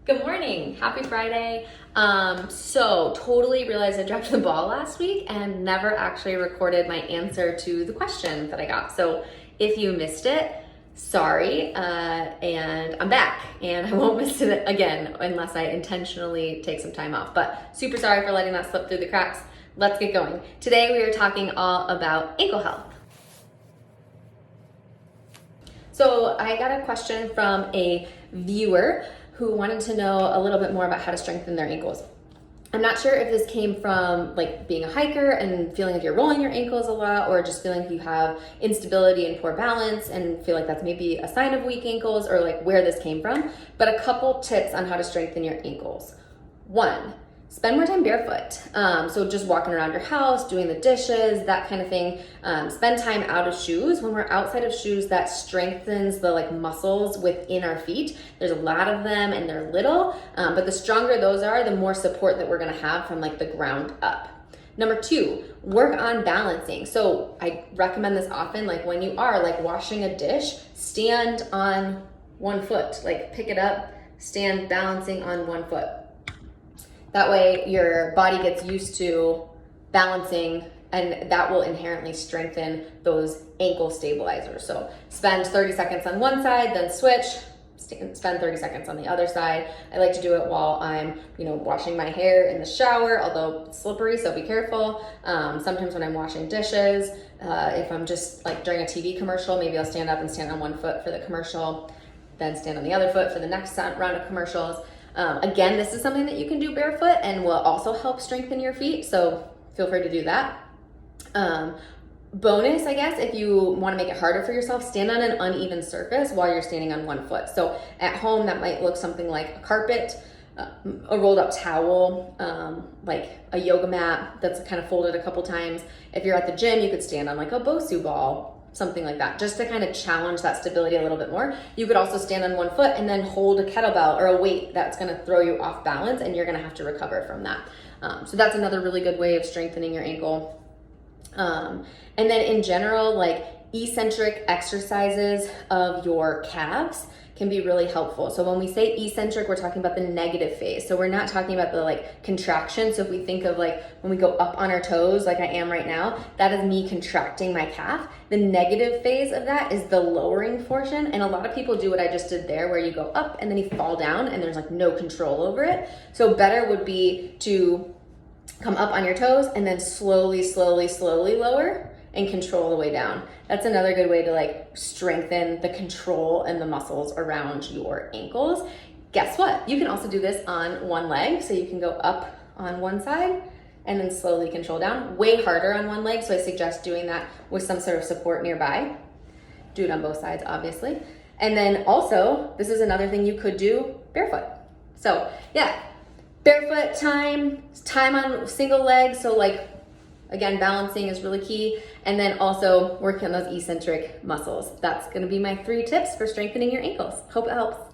Good morning, happy Friday. So totally realized I dropped the ball last week and never actually recorded my answer to the question that I got. So if you missed it, sorry, and I'm back and I won't miss it again unless I intentionally take some time off, but super sorry for letting that slip through the cracks. Let's get going. Today we are talking all about ankle health. So I got a question from a viewer who wanted to know a little bit more about how to strengthen their ankles. I'm not sure if this came from like being a hiker and feeling like you're rolling your ankles a lot, or just feeling like you have instability and poor balance and feel like that's maybe a sign of weak ankles, or like where this came from. But a couple tips on how to strengthen your ankles. One, spend more time barefoot. So just walking around your house, doing the dishes, that kind of thing. Spend time out of shoes. When we're outside of shoes, that strengthens the muscles within our feet. There's a lot of them and they're little, but the stronger those are, the more support that we're gonna have from the ground up. Number two, work on balancing. So I recommend this often, when you are washing a dish, stand on one foot, pick it up, stand balancing on one foot. That way your body gets used to balancing, and that will inherently strengthen those ankle stabilizers. So spend 30 seconds on one side, then switch, spend 30 seconds on the other side. I like to do it while I'm, washing my hair in the shower, although it's slippery, so be careful. Sometimes when I'm washing dishes, if I'm just during a TV commercial, maybe I'll stand up and stand on one foot for the commercial, then stand on the other foot for the next round of commercials. Again, this is something that you can do barefoot and will also help strengthen your feet, so feel free to do that. Bonus, I guess, if you want to make it harder for yourself, stand on an uneven surface while you're standing on one foot. So at home, that might look something like a carpet, a rolled up towel, like a yoga mat that's kind of folded a couple times. If you're at the gym, you could stand on a Bosu ball, something like that, just to kind of challenge that stability a little bit more. You could also stand on one foot and then hold a kettlebell or a weight that's going to throw you off balance, and you're going to have to recover from that. So that's another really good way of strengthening your ankle. And then in general, eccentric exercises of your calves can be really helpful. So when we say eccentric, we're talking about the negative phase. So we're not talking about the contraction. So if we think of when we go up on our toes, like I am right now, that is me contracting my calf. The negative phase of that is the lowering portion. And a lot of people do what I just did there, where you go up and then you fall down and there's no control over it. So better would be to come up on your toes and then slowly lower and control the way down. That's another good way to strengthen the control and the muscles around your ankles. Guess what? You can also do this on one leg. So you can go up on one side and then slowly control down. Way harder on one leg, so I suggest doing that with some sort of support nearby. Do it on both sides, obviously. And then also, this is another thing you could do barefoot. So yeah, barefoot time on single legs. So again, balancing is really key. And then also working on those eccentric muscles. That's gonna be my 3 tips for strengthening your ankles. Hope it helps.